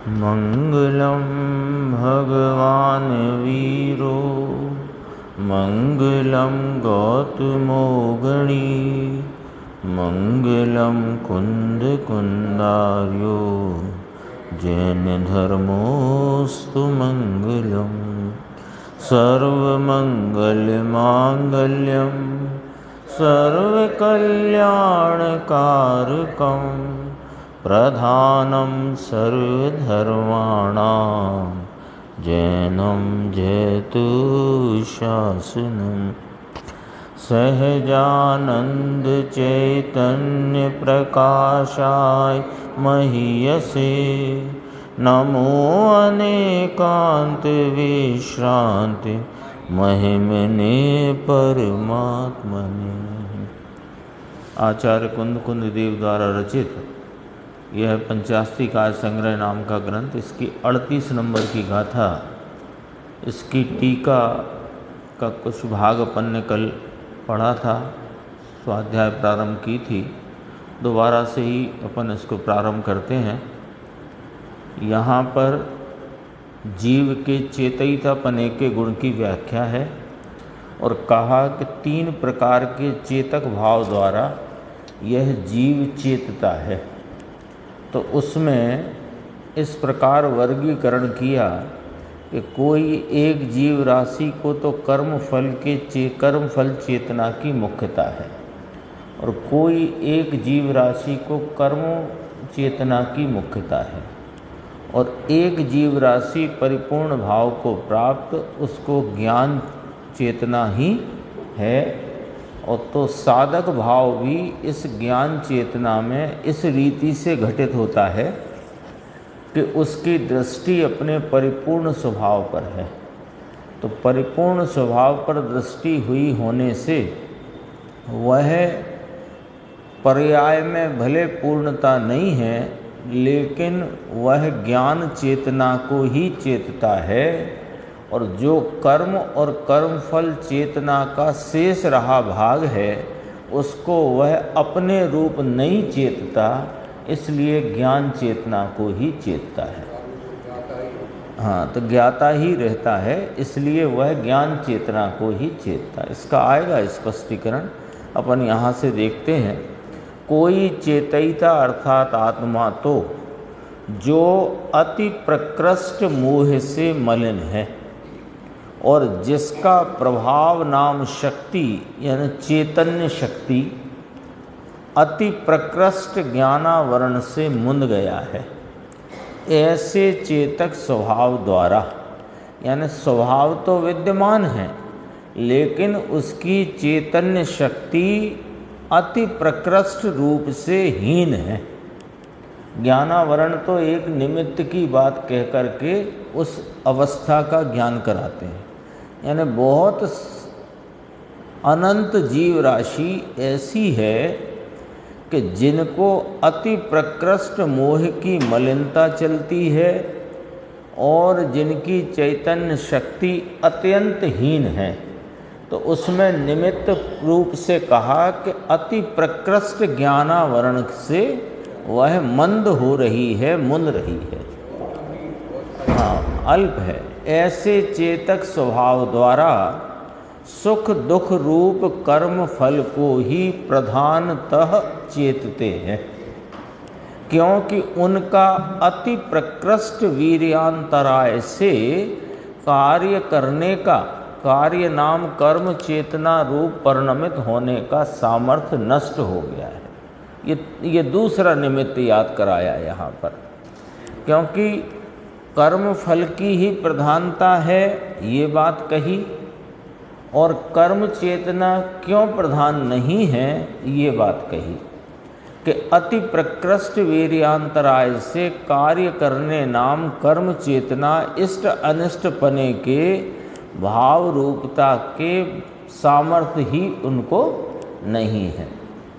मंगलम भगवान वीरो मंगलम गौतमो गणी मंगलम कुंद कुंदार्यो जैन धर्मोस्तु मंगलम सर्वमंगल मांगल्यम सर्वकल्याणकारकम प्रधानं सर्वधर्माणां जैनं जयतु शासनं सहजानंद चैतन्य प्रकाशाय महीयसे नमो अनेकांत विश्रांति महिमने परमात्मने। आचार्य कुंद देव द्वारा रचित यह पंचास्ति काव्य संग्रह नाम का ग्रंथ, इसकी 38 नंबर की गाथा, इसकी टीका का कुछ भाग अपन ने कल पढ़ा था, स्वाध्याय प्रारंभ की थी। दोबारा से ही अपन इसको प्रारंभ करते हैं। यहाँ पर जीव के चेतयितापने के गुण की व्याख्या है और कहा कि 3 प्रकार के चेतक भाव द्वारा यह जीव चेतता है। तो उसमें इस प्रकार वर्गीकरण किया कि कोई एक जीव राशि को तो कर्म फल चेतना की मुख्यता है और कोई एक जीव राशि को कर्म चेतना की मुख्यता है और एक जीव राशि परिपूर्ण भाव को प्राप्त उसको ज्ञान चेतना ही है। और तो साधक भाव भी इस ज्ञान चेतना में इस रीति से घटित होता है कि उसकी दृष्टि अपने परिपूर्ण स्वभाव पर है। तो परिपूर्ण स्वभाव पर दृष्टि हुई होने से वह पर्याय में भले पूर्णता नहीं है, लेकिन वह ज्ञान चेतना को ही चेतता है और जो कर्म और कर्मफल चेतना का शेष रहा भाग है उसको वह अपने रूप नहीं चेतता, इसलिए ज्ञान चेतना को ही चेतता है। हाँ, तो ज्ञाता ही रहता है, इसलिए वह ज्ञान चेतना को ही चेतता है। इसका आएगा स्पष्टीकरण, अपन यहाँ से देखते हैं। कोई चेतयिता अर्थात आत्मा तो जो अति प्रकृष्ट मोह से मलिन है और जिसका प्रभाव नाम शक्ति यानी चैतन्य शक्ति अति प्रकृष्ट ज्ञानावरण से मुंद गया है, ऐसे चेतक स्वभाव द्वारा, यानी स्वभाव तो विद्यमान है लेकिन उसकी चैतन्य शक्ति अति प्रकृष्ट रूप से हीन है। ज्ञानावरण तो एक निमित्त की बात कह करके उस अवस्था का ज्ञान कराते हैं, यानी बहुत अनंत जीव राशि ऐसी है कि जिनको अति प्रकृष्ट मोह की मलिनता चलती है और जिनकी चैतन्य शक्ति अत्यंत हीन है। तो उसमें निमित्त रूप से कहा कि अति प्रकृष्ट ज्ञानावरण से वह मंद हो रही है, मुन रही है, हाँ अल्प है। ऐसे चेतक स्वभाव द्वारा सुख दुख रूप कर्म फल को ही प्रधानतः चेतते हैं, क्योंकि उनका अति प्रकृष्ट वीर्यांतराय से कार्य करने का, कार्य नाम कर्म चेतना रूप परिणमित होने का सामर्थ्य नष्ट हो गया है। ये दूसरा निमित्त याद कराया यहाँ पर, क्योंकि कर्म फल की ही प्रधानता है ये बात कही और कर्म चेतना क्यों प्रधान नहीं है ये बात कही कि अति प्रकृष्ट वीर्यांतराय से कार्य करने नाम कर्म चेतना इष्ट अनिष्ट पने के भाव रूपता के सामर्थ्य ही उनको नहीं है,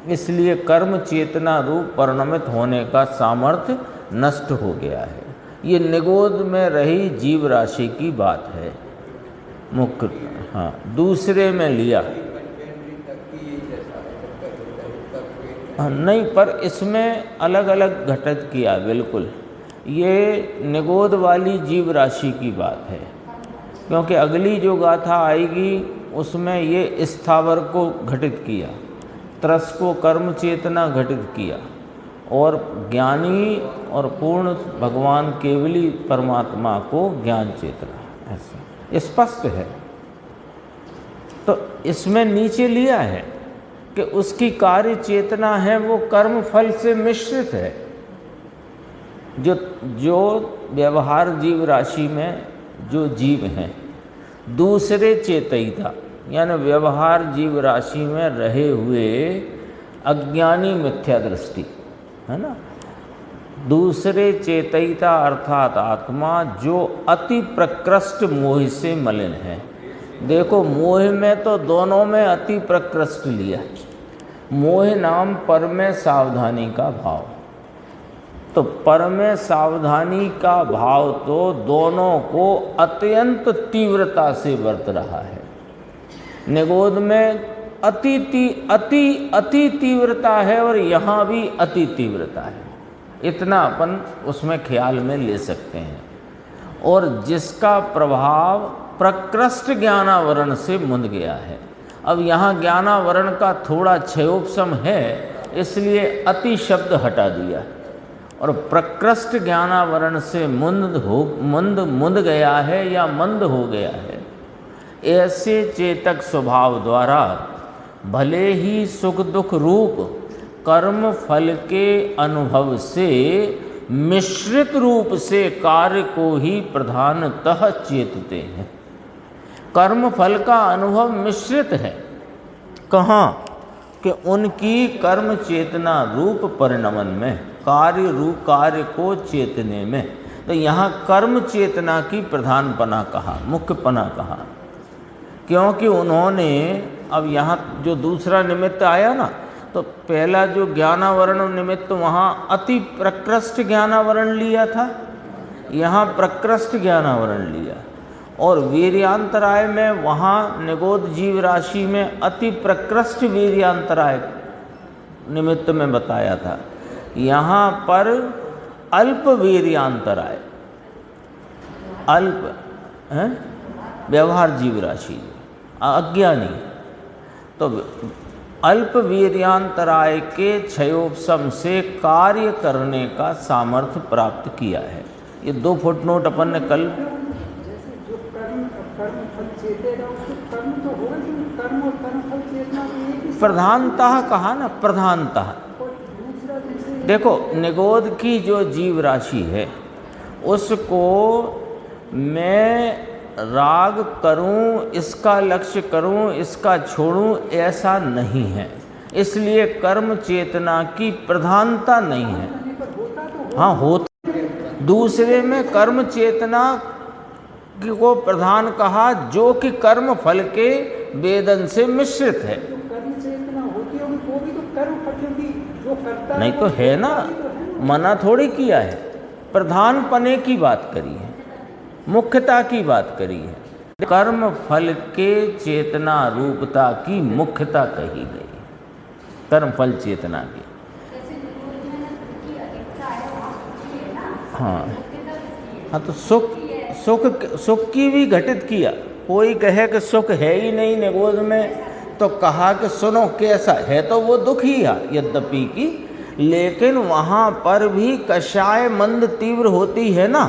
इसलिए कर्म चेतना रूप परिणमित होने का सामर्थ्य नष्ट हो गया है। ये निगोद में रही जीव राशि की बात है मुख्य। हाँ, दूसरे में लिया नहीं, पर इसमें अलग अलग घटित किया बिल्कुल। ये निगोद वाली जीव राशि की बात है, क्योंकि अगली जो गाथा आएगी उसमें ये स्थावर को घटित किया, त्रस को कर्म चेतना घटित किया, और ज्ञानी और पूर्ण भगवान केवली परमात्मा को ज्ञान चेतना, ऐसा स्पष्ट है। तो इसमें नीचे लिया है कि उसकी कार्य चेतना है वो कर्म फल से मिश्रित है। जो व्यवहार जीव राशि में जो जीव हैं, दूसरे चेतयिता यानी व्यवहार जीव राशि में रहे हुए अज्ञानी मिथ्या दृष्टि है ना, दूसरे चेतयिता अर्थात आत्मा जो अति प्रकृष्ट मोह से मलिन है। देखो, मोह में तो दोनों में अति प्रकृष्ट लिया। मोह नाम पर में सावधानी का भाव, तो पर में सावधानी का भाव तो दोनों को अत्यंत तीव्रता से बरत रहा है। निगोद में अति तीव्रता है और यहाँ भी अति तीव्रता है, इतना अपन उसमें ख्याल में ले सकते हैं। और जिसका प्रभाव प्रकृष्ट ज्ञानावरण से मुंद गया है। अब यहाँ ज्ञानावरण का थोड़ा क्षयोपशम है, इसलिए अति शब्द हटा दिया, और प्रकृष्ट ज्ञानावरण से मुंद गया है या मंद हो गया है। ऐसे चेतक स्वभाव द्वारा भले ही सुख दुख रूप कर्म फल के अनुभव से मिश्रित रूप से कार्य को ही प्रधानतः चेतते हैं। कर्म फल का अनुभव मिश्रित है, कहाँ कि उनकी कर्म चेतना रूप परिणमन में, कार्य रूप कार्य को चेतने में। तो यहाँ कर्म चेतना की प्रधानपना कहा, मुख्यपना कहा, क्योंकि उन्होंने अब यहाँ जो दूसरा निमित्त आया ना, तो पहला जो ज्ञानावरण निमित्त वहाँ अति प्रकृष्ट ज्ञानावरण लिया था, यहाँ प्रकृष्ट ज्ञानावरण लिया, और वीर्यांतराय में वहाँ निगोद जीव राशि में अति प्रकृष्ट वीर्यांतराय निमित्त में बताया था। यहाँ पर अल्प वीर्यांतराय, अल्प है व्यवहार जीव राशि अज्ञानी, तो अल्प वीर्यांतराय के क्षयोपशम से कार्य करने का सामर्थ्य प्राप्त किया है। ये 2 फुटनोट अपन ने कल प्रधानतः कहा ना, प्रधानतः। देखो, निगोद की जो जीव राशि है उसको मैं राग करूं, इसका लक्ष्य करूं, इसका छोड़ूं, ऐसा नहीं है। इसलिए कर्म चेतना की प्रधानता नहीं है। हाँ, होता दूसरे में कर्म चेतना को प्रधान कहा, जो कि कर्म फल के वेदन से मिश्रित है। नहीं तो है ना, मना थोड़ी किया है, प्रधान पने की बात करी है, मुख्यता की बात करी है। कर्म फल के चेतना रूपता की मुख्यता कही गई, कर्म फल चेतना की। हाँ, तो सुख की भी घटित किया। कोई कहे कि सुख है ही नहीं निगोद में, तो कहा कि सुनो कैसा है, तो वो दुख ही है यद्यपि की, लेकिन वहाँ पर भी कषाय मंद तीव्र होती है ना,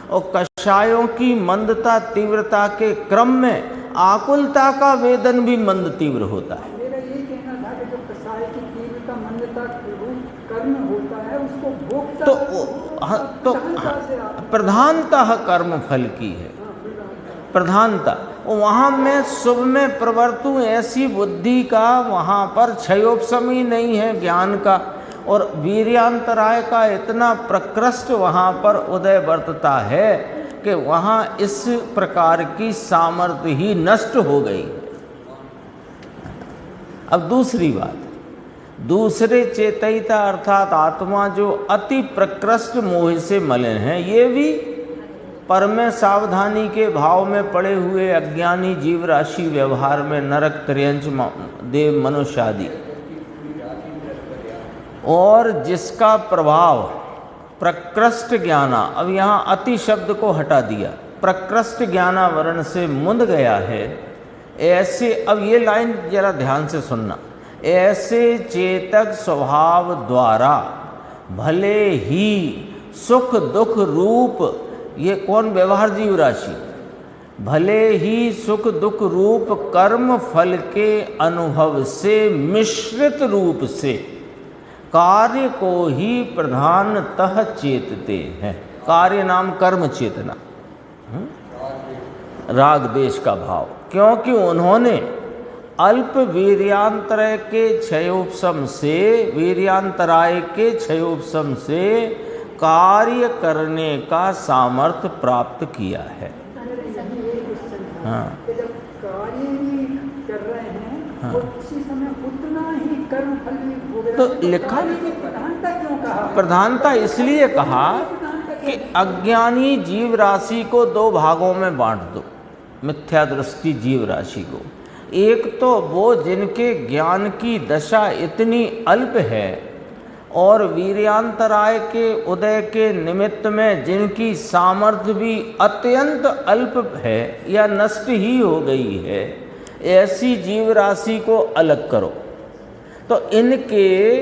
और कषायों की मंदता तीव्रता के क्रम में आकुलता का वेदन भी मंद तीव्र होता है। मेरा ये कहना था कि जो कषाय की तीव्रता मंदता कर्म होता है उसको भोक्ता तो प्रधानतः कर्म फल की है, प्रधानता। वहाँ मैं शुभ में प्रवर्तूं ऐसी बुद्धि का वहाँ पर क्षयोपशम ही नहीं है ज्ञान का, और वीर्यांतराय का इतना प्रकृष्ट वहाँ पर उदय वर्तता है कि वहाँ इस प्रकार की सामर्थ्य ही नष्ट हो गई। अब दूसरी बात, दूसरे चेतयिता अर्थात आत्मा जो अति प्रकृष्ट मोह से मलिन है, ये भी पर में सावधानी के भाव में पड़े हुए अज्ञानी जीव राशि व्यवहार में नरक त्र्यंच देव मनुष्य आदि, और जिसका प्रभाव प्रकृष्ट ज्ञाना, अब यहाँ अति शब्द को हटा दिया, प्रकृष्ट ज्ञाना वर्ण से मुंद गया है। ऐसे, अब ये लाइन जरा ध्यान से सुनना, ऐसे चेतक स्वभाव द्वारा भले ही सुख दुख रूप, ये कौन? व्यवहार जीव राशि। भले ही सुख दुख रूप कर्म फल के अनुभव से मिश्रित रूप से कार्य को ही प्रधानतः चेतते हैं। कार्य नाम कर्म चेतना, राग देश का भाव, क्योंकि उन्होंने अल्प वीर्यांतराय के क्षयोपशम से, वीर्यांतराय के क्षयोपशम से कार्य करने का सामर्थ्य प्राप्त किया है। हाँ, जब कार्य भी कर रहे हैं, हाँ, उसी समय उतना ही कर्म फल भी भोग रहे हैं, तो लिखा प्रधानता क्यों कहा? प्रधानता इसलिए कहा कि अज्ञानी जीव राशि को दो भागों में बांट दो, मिथ्या दृष्टि जीव राशि को। एक तो वो जिनके ज्ञान की दशा इतनी अल्प है और वीर्यांतराय के उदय के निमित्त में जिनकी सामर्थ्य भी अत्यंत अल्प है या नष्ट ही हो गई है, ऐसी जीव राशि को अलग करो। तो इनके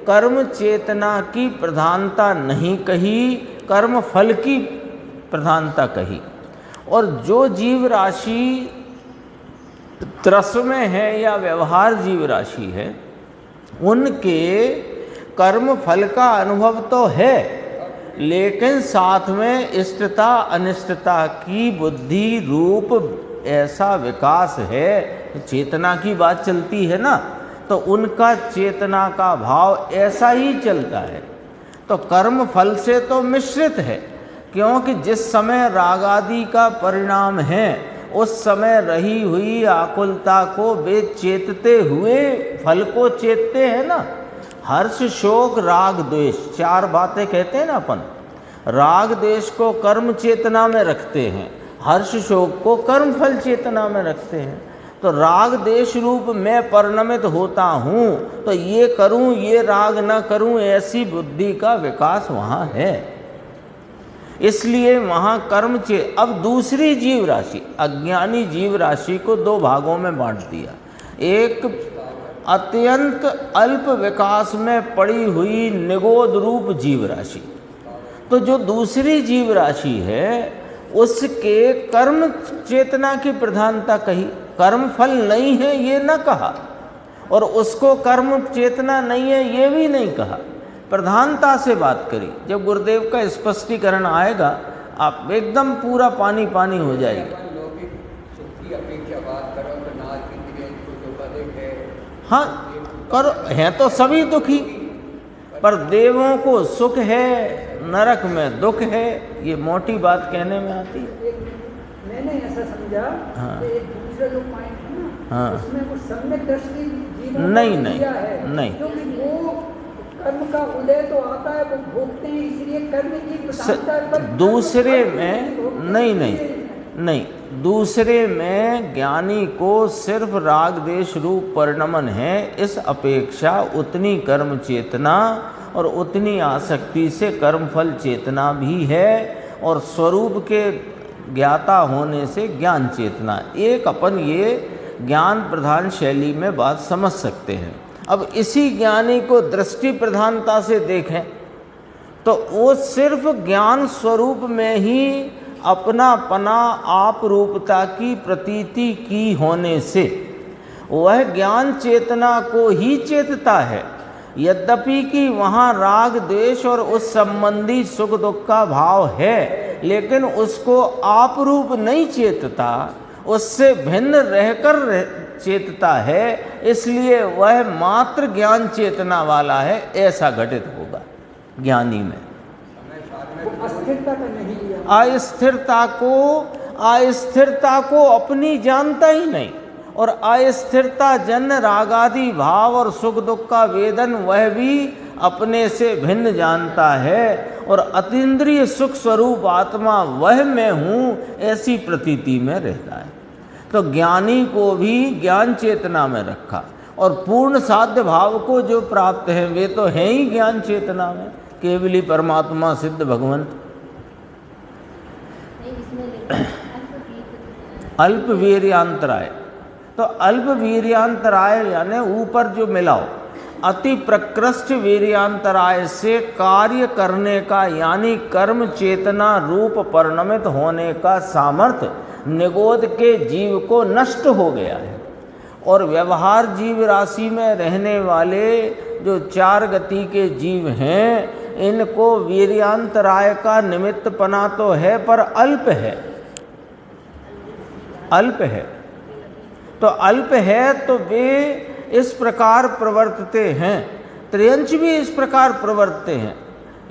कर्म चेतना की प्रधानता नहीं कही, कर्म फल की प्रधानता कही। और जो जीव राशि त्रस में है या व्यवहार जीव राशि है, उनके कर्म फल का अनुभव तो है, लेकिन साथ में इष्टता अनिष्टता की बुद्धि रूप ऐसा विकास है, चेतना की बात चलती है ना, तो उनका चेतना का भाव ऐसा ही चलता है। तो कर्म फल से तो मिश्रित है, क्योंकि जिस समय राग आदि का परिणाम है उस समय रही हुई आकुलता को वे चेतते हुए फल को चेतते हैं ना। हर्ष शोक राग द्वेष, चार बातें कहते हैं ना अपन। राग द्वेष को कर्म चेतना में रखते हैं, हर्ष शोक को कर्म फल चेतना में रखते हैं। तो राग देश रूप में परिणमित होता हूँ, तो ये करूँ ये राग न करूँ, ऐसी बुद्धि का विकास वहाँ है। इसलिए वहाँ कर्म अब दूसरी जीव राशि, अज्ञानी जीव राशि को दो भागों में बांट दिया। एक अत्यंत अल्प विकास में पड़ी हुई निगोद रूप जीव राशि। तो जो दूसरी जीव राशि है उसके कर्म चेतना की प्रधानता कही, कर्म फल नहीं है ये न कहा, और उसको कर्म चेतना नहीं है ये भी नहीं कहा, प्रधानता से बात करी। जब गुरुदेव का स्पष्टीकरण आएगा आप एकदम पूरा पानी पानी हो जाएगा। हाँ करो, हैं तो सभी दुखी, पर देवों को सुख है, नरक में दुख है, ये मोटी बात कहने में आती है। मैंने ऐसा समझा कि एक दूसरा जो पॉइंट है ना, हाँ, उसमें वो सम्यक दृष्टि जीवन नहीं को नहीं दिया है, नहीं, क्योंकि वो कर्म का उदय तो आता है, वो भोगते हैं, इसलिए कर्म की प्रधानता दूसरे में नहीं नहीं नहीं, दूसरे में ज्ञानी को सिर्फ राग देश रूप परिणमन है, इस अपेक्षा उतनी कर्म चेतना और उतनी आसक्ति से कर्मफल चेतना भी है, और स्वरूप के ज्ञाता होने से ज्ञान चेतना। एक अपन ये ज्ञान प्रधान शैली में बात समझ सकते हैं। अब इसी ज्ञानी को दृष्टि प्रधानता से देखें तो वो सिर्फ ज्ञान स्वरूप में ही अपना पना आप रूपता की प्रतीति की होने से वह ज्ञान चेतना को ही चेतता है। यद्यपि कि वहाँ राग द्वेष और उस संबंधी सुख दुख का भाव है, लेकिन उसको आप रूप नहीं चेतता, उससे भिन्न रहकर चेतता है, इसलिए वह मात्र ज्ञान चेतना वाला है, ऐसा घटित होगा ज्ञानी में। अस्थिरता का नहीं लिया, अस्थिरता को अपनी जानता ही नहीं, और अस्थिरता जन्य रागादि भाव और सुख दुख का वेदन वह भी अपने से भिन्न जानता है, और अतीन्द्रिय सुख स्वरूप आत्मा वह मैं हूँ ऐसी प्रतीति में रहता है। तो ज्ञानी को भी ज्ञान चेतना में रखा, और पूर्ण साध्य भाव को जो प्राप्त है वे तो हैं ही ज्ञान चेतना में, केवली परमात्मा सिद्ध भगवंत। अल्प वीर्यांतराय, तो अल्प वीर्यांतराय यानी ऊपर जो मिलाओ, अति प्रकृष्ट वीर्यांतराय से कार्य करने का यानी कर्म चेतना रूप परिणमित होने का सामर्थ्य निगोद के जीव को नष्ट हो गया है। और व्यवहार जीव राशि में रहने वाले जो 4 गति के जीव हैं, इनको वीर्यांतराय का निमित्तपना तो है पर अल्प है, अल्प है। तो अल्प है तो वे इस प्रकार प्रवर्तते हैं, त्रियंच भी इस प्रकार प्रवर्तते हैं,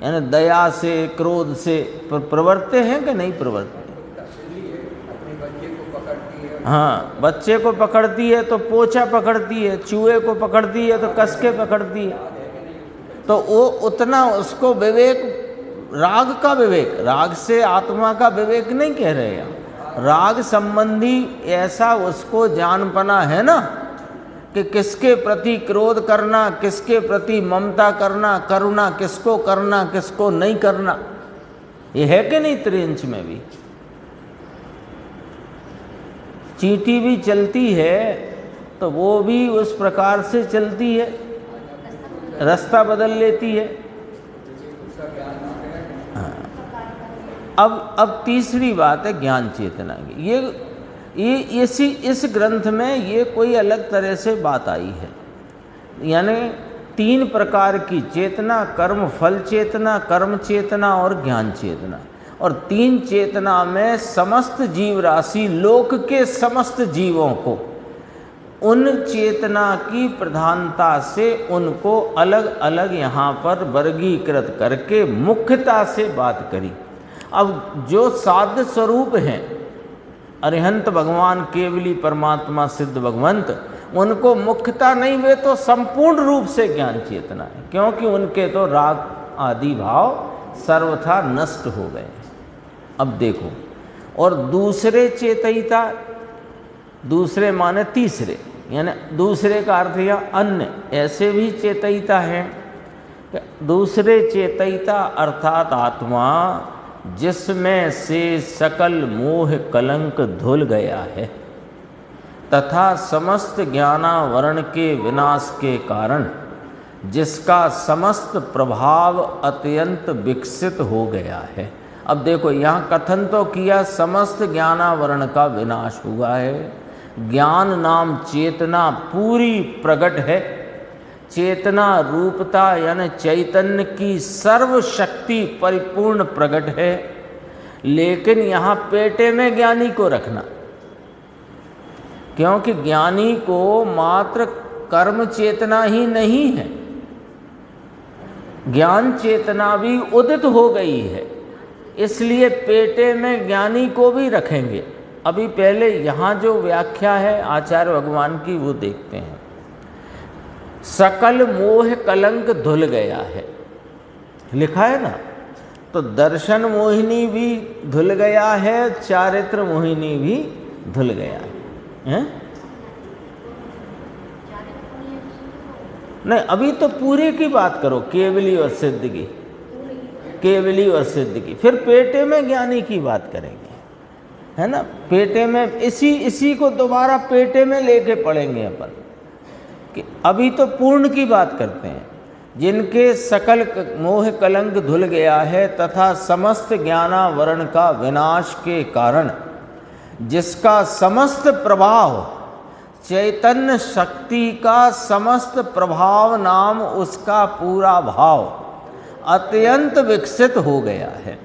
यानी दया से क्रोध से प्रवर्तते हैं कि नहीं प्रवर्तते? हाँ, बच्चे को पकड़ती है तो पोछा पकड़ती है, चूहे को पकड़ती है तो कस के पकड़ती है। तो वो उतना उसको विवेक, राग का विवेक, राग से आत्मा का विवेक नहीं कह रहे हैं, राग संबंधी ऐसा उसको जानपना है ना कि किसके प्रति क्रोध करना, किसके प्रति ममता करना, करुणा किसको करना, किसको नहीं करना, ये है कि नहीं? त्रिंच में भी चींटी भी चलती है तो वो भी उस प्रकार से चलती है, रास्ता बदल लेती है। अब तीसरी बात है ज्ञान चेतना की। ये इस ग्रंथ में ये कोई अलग तरह से बात आई है, यानी 3 प्रकार की चेतना, कर्म फल चेतना, कर्म चेतना और ज्ञान चेतना। और 3 चेतना में समस्त जीव राशि, लोक के समस्त जीवों को उन चेतना की प्रधानता से उनको अलग अलग यहाँ पर वर्गीकृत करके मुख्यता से बात करी। अब जो साध्य स्वरूप हैं अरिहंत भगवान, केवली परमात्मा सिद्ध भगवंत, उनको मुख्यता नहीं, वे तो संपूर्ण रूप से ज्ञान चेतना है, क्योंकि उनके तो राग आदि भाव सर्वथा नष्ट हो गए। अब देखो, और दूसरे चेतयिता, दूसरे माने तीसरे, यानी दूसरे का अर्थ या अन्य, ऐसे भी चेतयिता हैं। दूसरे चेतयिता अर्थात आत्मा जिसमें से सकल मोह कलंक धुल गया है तथा समस्त ज्ञानावरण के विनाश के कारण जिसका समस्त प्रभाव अत्यंत विकसित हो गया है। अब देखो, यहाँ कथन तो किया समस्त ज्ञानावरण का विनाश हुआ है, ज्ञान नाम चेतना पूरी प्रकट है, चेतना रूपता यानी चैतन्य की सर्व शक्ति परिपूर्ण प्रकट है। लेकिन यहाँ पेटे में ज्ञानी को रखना, क्योंकि ज्ञानी को मात्र कर्म चेतना ही नहीं है, ज्ञान चेतना भी उदित हो गई है, इसलिए पेटे में ज्ञानी को भी रखेंगे। अभी पहले यहाँ जो व्याख्या है आचार्य भगवान की वो देखते हैं। सकल मोह कलंक धुल गया है, लिखा है ना, तो दर्शन मोहिनी भी धुल गया है, चारित्र मोहिनी भी धुल गया है? नहीं, अभी तो पूरे की बात करो, केवली और सिद्ध की, केवली और सिद्ध की, फिर पेटे में ज्ञानी की बात करेंगे, है ना। पेटे में इसी को दोबारा पेटे में लेके पढ़ेंगे अपन, कि अभी तो पूर्ण की बात करते हैं, जिनके सकल मोह कलंक धुल गया है तथा समस्त ज्ञानावरण का विनाश के कारण जिसका समस्त प्रभाव चैतन्य शक्ति का समस्त प्रभाव नाम उसका पूरा भाव अत्यंत विकसित हो गया है।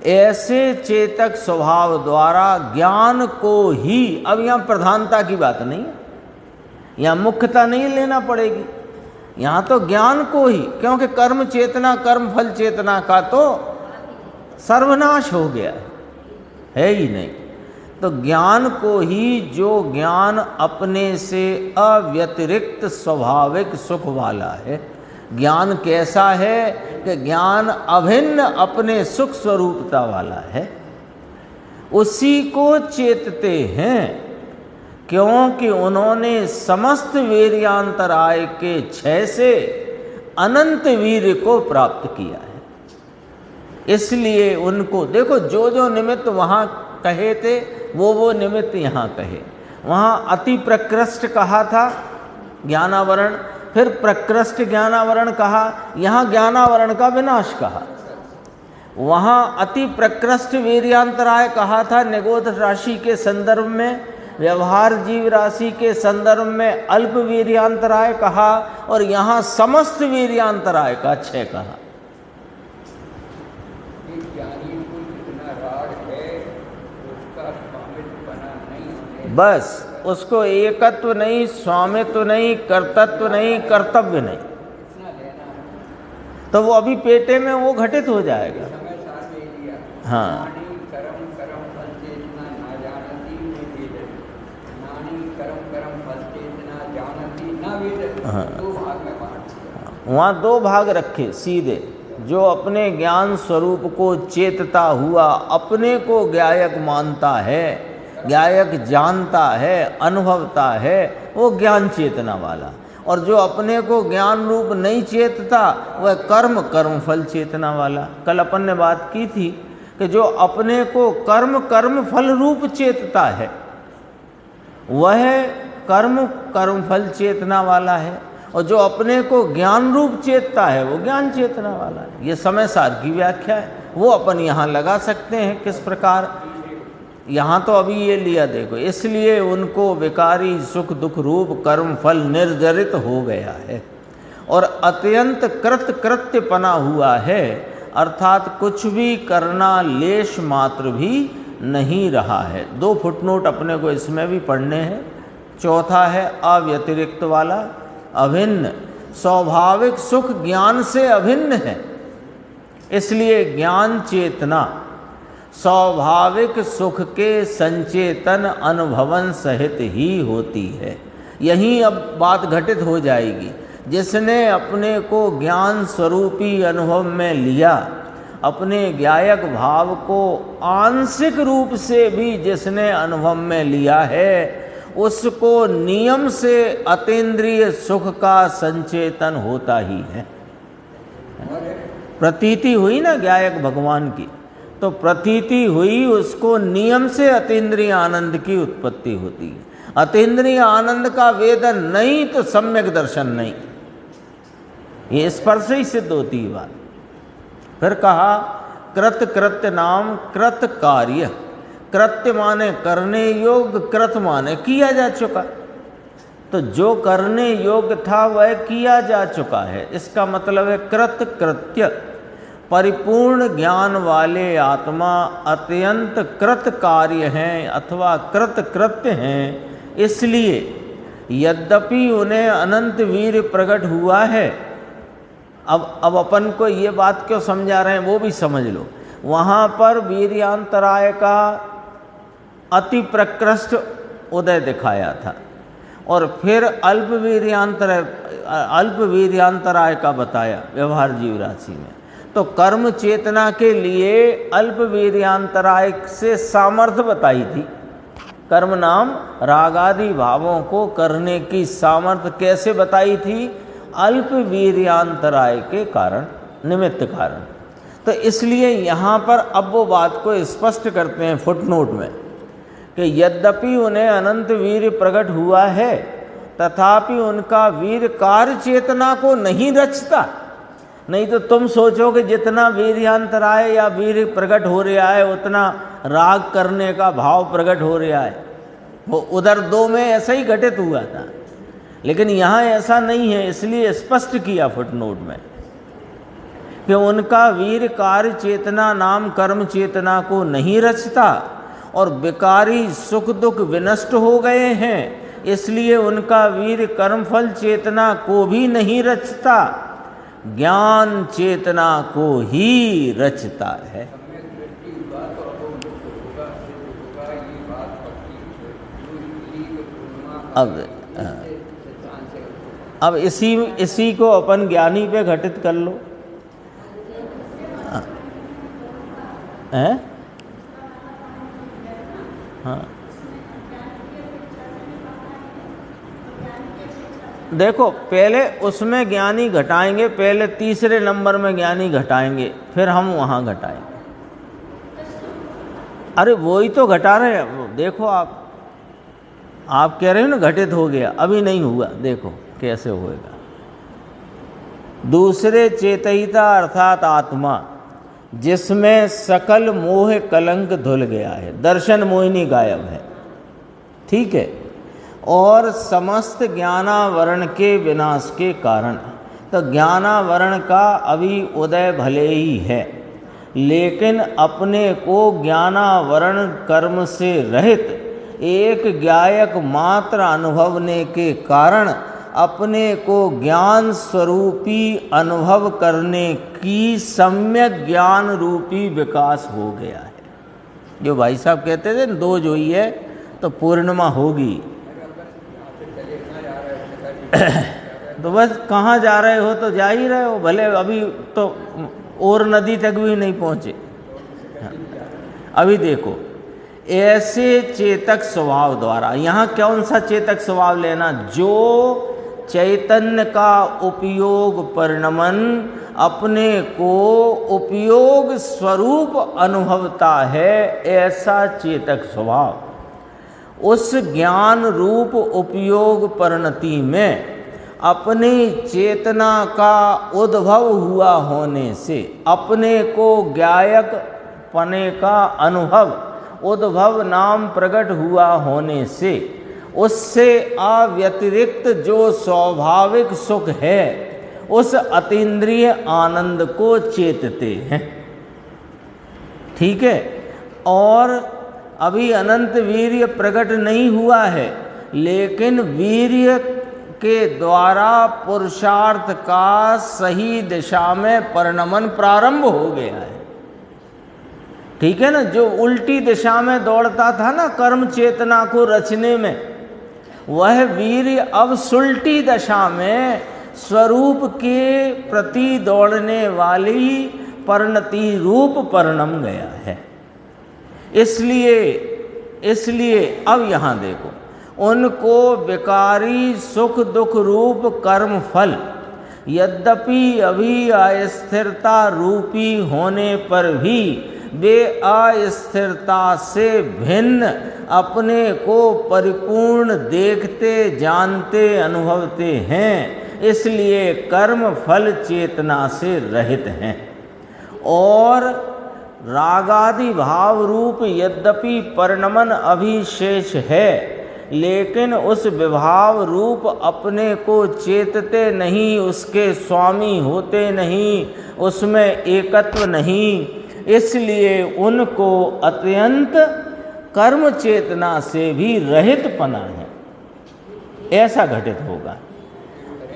ऐसे चेतक स्वभाव द्वारा ज्ञान को ही, अब यहाँ प्रधानता की बात नहीं है, यहाँ मुख्यता नहीं लेना पड़ेगी, यहाँ तो ज्ञान को ही, क्योंकि कर्म चेतना कर्म फल चेतना का तो सर्वनाश हो गया है ही नहीं। तो ज्ञान को ही, जो ज्ञान अपने से अव्यतिरिक्त स्वाभाविक सुख वाला है, ज्ञान कैसा है कि ज्ञान अभिन्न अपने सुख स्वरूपता वाला है, उसी को चेतते हैं, क्योंकि उन्होंने समस्त वीर्यांतराय के क्षय से अनंत वीर को प्राप्त किया है। इसलिए उनको देखो, जो जो निमित्त वहाँ कहे थे वो निमित्त यहाँ कहे। वहाँ अति प्रकृष्ट कहा था ज्ञानावरण, फिर प्रकृष्ट ज्ञानावरण कहा, यहाँ ज्ञानावरण का विनाश कहा। वहाँ अति प्रकृष्ट वीर्यांतराय कहा था निगोध राशि के संदर्भ में, व्यवहार जीव राशि के संदर्भ में अल्प वीर्यांतराय कहा, और यहाँ समस्त वीर्यांतराय का क्षय कहा। बस उसको एकत्व नहीं, स्वामित्व नहीं, कर्तत्व नहीं, कर्तव्य नहीं, तो वो अभी पेटे में वो घटित हो जाएगा। हाँ, हाँ, वहाँ दो भाग रखे सीधे। जो अपने ज्ञान स्वरूप को चेतता हुआ अपने को ज्ञायक मानता है, ज्ञायक जानता है, अनुभवता है, वो ज्ञान चेतना वाला। और जो अपने को ज्ञान रूप नहीं चेतता वह कर्म कर्मफल चेतना वाला। कल अपन ने बात की थी कि जो अपने को कर्म कर्मफल रूप चेतता है वह कर्म कर्मफल चेतना वाला है, और जो अपने को ज्ञान रूप चेतता है वो ज्ञान चेतना वाला है। ये समय सार की व्याख्या है, वो अपन यहाँ लगा सकते हैं किस प्रकार। यहाँ तो अभी ये लिया देखो, इसलिए उनको विकारी सुख दुख रूप कर्म फल निर्जरित हो गया है और अत्यंत कृत्यपना हुआ है, अर्थात कुछ भी करना लेश मात्र भी नहीं रहा है। 2 फुटनोट अपने को इसमें भी पढ़ने हैं। चौथा है अव्यतिरिक्त वाला, अभिन्न। स्वाभाविक सुख ज्ञान से अभिन्न है, इसलिए ज्ञान चेतना स्वाभाविक सुख के संचेतन अनुभवन सहित ही होती है। यहीं अब बात घटित हो जाएगी। जिसने अपने को ज्ञान स्वरूपी अनुभव में लिया, अपने ज्ञायक भाव को आंशिक रूप से भी जिसने अनुभव में लिया है, उसको नियम से अतीन्द्रिय सुख का संचेतन होता ही है। प्रतीति हुई ना ज्ञायक भगवान की, तो प्रतीति हुई, उसको नियम से अतीन्द्रिय आनंद की उत्पत्ति होती है। अतीन्द्रिय आनंद का वेदन नहीं तो सम्यक दर्शन नहीं, ये स्पर्श से ही सिद्ध होती है बात। फिर कहा कृत कृत्य नाम कृत कार्य। कृत्य माने करने योग्य, कृत माने किया जा चुका। तो जो करने योग्य था वह किया जा चुका है, इसका मतलब है कृत कृत्य। परिपूर्ण ज्ञान वाले आत्मा अत्यंत कृत कार्य हैं अथवा कृत कृत्य हैं। इसलिए यद्यपि उन्हें अनंत वीर प्रकट हुआ है, अब अपन को ये बात क्यों समझा रहे हैं वो भी समझ लो। वहाँ पर वीर्यांतराय का अति प्रकृष्ट उदय दिखाया था, और फिर अल्प वीर्यांतराय का बताया व्यवहार जीव राशि में। तो कर्म चेतना के लिए अल्प वीर्यांतराय से सामर्थ्य बताई थी। कर्म नाम रागादि भावों को करने की सामर्थ्य कैसे बताई थी? अल्प वीर्यांतराय के कारण, निमित्त कारण। तो इसलिए यहाँ पर अब वो बात को स्पष्ट करते हैं फुटनोट में कि यद्यपि उन्हें अनंत वीर प्रकट हुआ है, तथापि उनका वीर कार्य चेतना को नहीं रचता। नहीं तो तुम सोचो कि जितना वीर्यांतराय या वीर प्रकट हो रहा है उतना राग करने का भाव प्रकट हो रहा है। वो उधर 2 में ऐसा ही घटित हुआ था, लेकिन यहाँ ऐसा नहीं है। इसलिए स्पष्ट किया फुटनोट में कि उनका वीर कार्य चेतना नाम कर्म चेतना को नहीं रचता और विकारी सुख दुख विनष्ट हो गए हैं, इसलिए उनका वीर कर्मफल चेतना को भी नहीं रचता, ज्ञान चेतना को ही रचता है। अब इसी को अपन ज्ञानी पे घटित कर लो। हैं? हाँ, देखो पहले उसमें ज्ञानी घटाएंगे, पहले तीसरे नंबर में ज्ञानी घटाएंगे, फिर हम वहाँ घटाएंगे। अरे वही तो घटा रहे हैं। देखो आप कह रहे हो ना घटित हो गया, अभी नहीं हुआ, देखो कैसे होएगा। दूसरे चेतयिता अर्थात आत्मा, जिसमें सकल मोह कलंक धुल गया है, दर्शन मोहिनी गायब है, ठीक है, और समस्त ज्ञानावरण के विनाश के कारण। तो ज्ञानावरण का अभी उदय भले ही है, लेकिन अपने को ज्ञानावरण कर्म से रहित एक ज्ञायक मात्र अनुभवने के कारण अपने को ज्ञान स्वरूपी अनुभव करने की सम्यक ज्ञान रूपी विकास हो गया है। जो भाई साहब कहते थे दो जो ही है तो पूर्णिमा होगी। तो बस कहाँ जा रहे हो तो जा ही रहे हो, भले अभी तो और नदी तक भी नहीं पहुँचे। अभी देखो ऐसे चेतक स्वभाव द्वारा, यहाँ कौन सा चेतक स्वभाव लेना, जो चैतन्य का उपयोग परिणमन अपने को उपयोग स्वरूप अनुभवता है, ऐसा चेतक स्वभाव उस ज्ञान रूप उपयोग परिणति में अपनी चेतना का उद्भव हुआ होने से अपने को ज्ञायक पने का अनुभव उद्भव नाम प्रकट हुआ होने से उससे अव्यतिरिक्त जो स्वाभाविक सुख है उस अतीन्द्रिय आनंद को चेतते हैं, ठीक है। और अभी अनंत वीर्य प्रकट नहीं हुआ है, लेकिन वीर्य के द्वारा पुरुषार्थ का सही दिशा में परिणमन प्रारंभ हो गया है, ठीक है ना। जो उल्टी दिशा में दौड़ता था ना कर्म चेतना को रचने में, वह वीर्य अब सुलटी दशा में स्वरूप के प्रति दौड़ने वाली परिणति रूप परिणम गया है। इसलिए अब यहाँ देखो, उनको विकारी सुख दुख रूप कर्म फल यद्यपि अभी अस्थिरता रूपी होने पर भी वे अस्थिरता से भिन्न अपने को परिपूर्ण देखते जानते अनुभवते हैं, इसलिए कर्म फल चेतना से रहित हैं। और रागादि भाव रूप यद्यपि परिणमन अभी शेष है, लेकिन उस विभाव रूप अपने को चेतते नहीं, उसके स्वामी होते नहीं, उसमें एकत्व नहीं, इसलिए उनको अत्यंत कर्म चेतना से भी रहित पना है, ऐसा घटित होगा।